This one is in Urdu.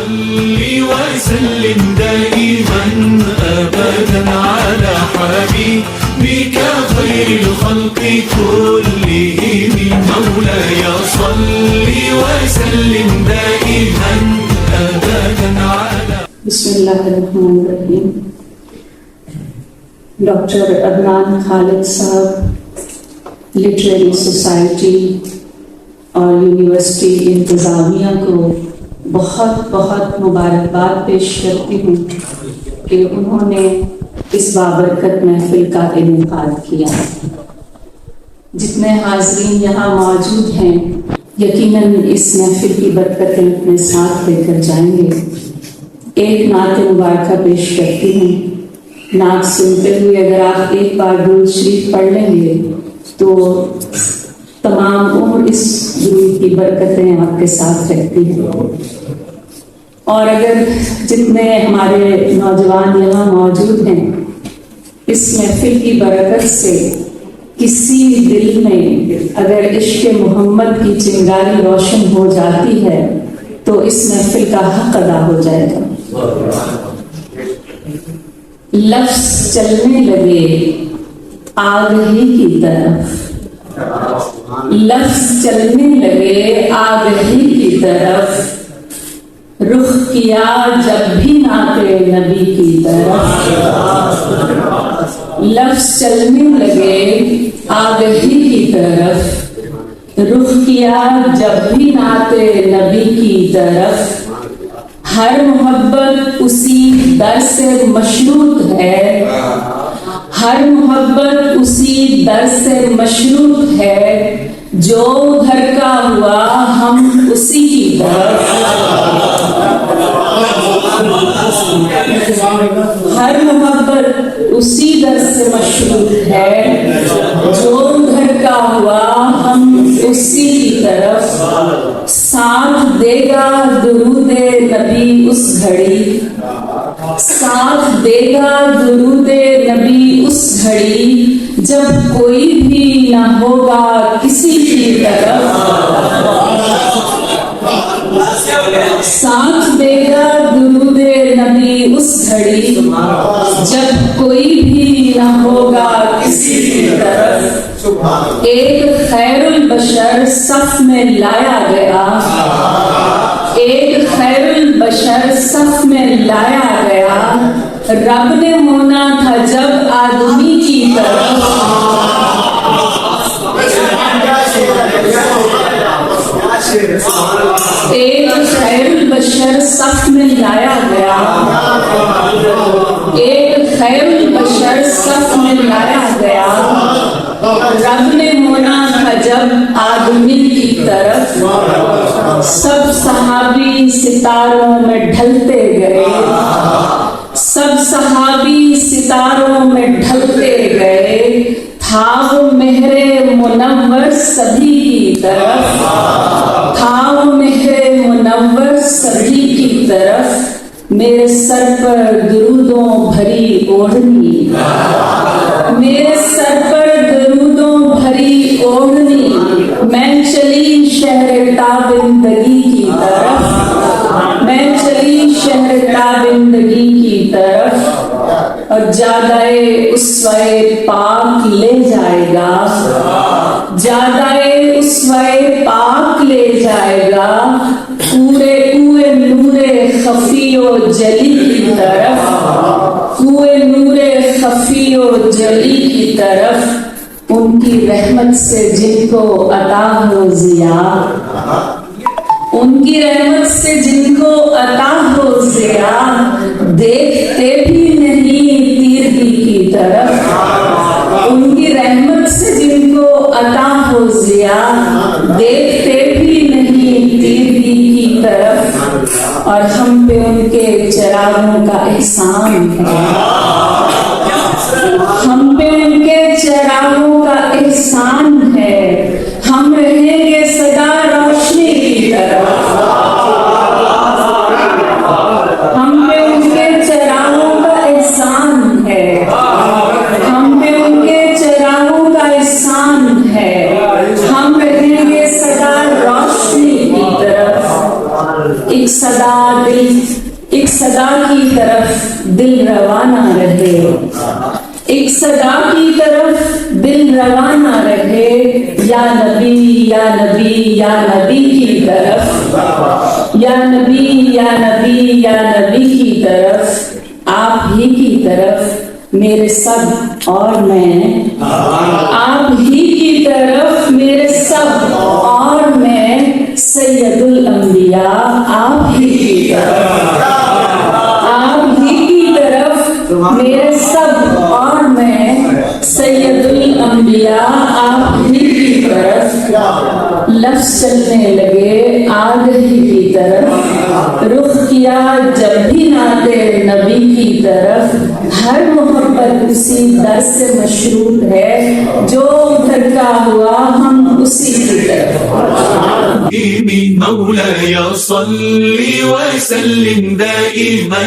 صل وسلم دائما أبدا على حبيبك خير الخلق كلهم مولاي صل وسلم دائما أبدا على بسم اللہ الرحمن الرحیم. ڈاکٹر عدنان خالد صاحب لٹریری سوسائٹی اور یونیورسٹی انتظامیہ کو بہت بہت مبارکباد پیش کرتی ہوں کہ انہوں نے اس بابرکت محفل کا انعقاد کیا. جتنے حاضرین یہاں موجود ہیں یقیناً اس محفل کی برکتیں اپنے ساتھ لے کر جائیں گے. ایک نعت مبارکہ پیش کرتی ہوں. نعت سنتے ہوئے اگر آپ ایک بار درود شریف پڑھ لیں گے تو تمام عمر اس درود کی برکتیں آپ کے ساتھ رہتی ہیں. اور اگر جتنے ہمارے نوجوان یہاں موجود ہیں اس محفل کی برکت سے کسی دل میں اگر عشق محمد کی چنگاری روشن ہو جاتی ہے تو اس محفل کا حق ادا ہو جائے گا. لفظ چلنے لگے آگہی کی طرف، لفظ چلنے لگے آگہی کی طرف، رخ کیا جب بھی ناتے نبی کی طرف. لفظ چلنے لگے آگہی کی طرف، رخ کیا جب بھی ناتے نبی کی طرف. ہر محبت اسی در سے مشروط ہے، ہر محبت اسی در سے مشروط ہے، جو ادھر کا ہوا ہم اسی کی طرف. ہر محبت اسی در سے مشروط ہے، جو ادھر کا ہوا ہم اسی کی طرف. ساتھ دے گا درود نبی اس گھڑی، ساتھ دے گا درود نبی اس گھڑی، جب کوئی بھی نہ ہوگا کسی کی طرف. ساتھ دے گا درود نبی اس گھڑی، جب کوئی بھی نہ ہوگا کسی کی طرف. ایک خیر البشر صف میں لایا گیا، ایک خیر البشر صف میں لایا گیا، رب نے ہونا تھا جب آدمی کی طرف. ایک خیر البشر صف میں لایا گیا، ایک خیر البشر صف میں لایا گیا، رب نے ہونا تھا جب آدمی کی طرف. سب صحابی ستاروں میں ڈھلتے گئے، سب صحابی ستاروں میں ڈھلتے گئے، تھا وہ مہر منور سبھی کی طرف، تھا وہ مہر منور سبھی کی طرف. میرے سر پر درودوں بھری اوڑھنی، میرے سر پر درودوں بھری اوڑھنی، میں چلی شہر تابندگی کی طرف، میں چلی شہر تابندگی کی طرف. اور جادائے اسوائے پاک لے جائے گا، جادائے اسوائے پاک لے جائے گا، پورے کوئے نور خفی و جلی کی طرف، کوئے نور خفی و جلی کی طرف. ان کی رحمت سے جن کو عطا ہو ضیا، ان کی رحمت سے جن کو عطا ہو ضیا، دیکھتے بھی نہیں تیرگی کی طرف. ان کی رحمت سے جن کو عطا ہو ضیا، دیکھتے بھی نہیں تیرگی کی طرف. اور ہم پہ ان کے چراغوں کا احسان ہے، ہم پہ ان کے چراغوں کا احسان ہے، ہم رہیں گے سدا روشنی کی طرف. ہم پہ ان کے چراغوں کا احسان ہے، ہم پہ ان کے چراغوں کا احسان ہے، ہم رہیں گے سدا روشنی کی طرف. ایک صدا کی طرف دل روانہ رہے، ایک صدا کی طرف دل روانہ رہے، یا نبی یا نبی یا نبی کی طرف، یا نبی یا نبی یا نبی کی طرف، آپ ہی کی طرف میرے سب اور میں، آپ ہی کی طرف میرے سب اور میں، سید الانبیاء آپ ہی کی طرف، آپ ہی کی طرف میرے سب اور میں، سید الانبیاء آپ ہی کی طرف، لفظ چلنے لگے آگے کی طرف، رخ کیا جب بھی ناتے نبی کی طرف، ہر محبت اسی در سے مشروط ہے، جو ادھر کا ہوا ہم اسی کی طرف۔ مولاي صل وسلم دائما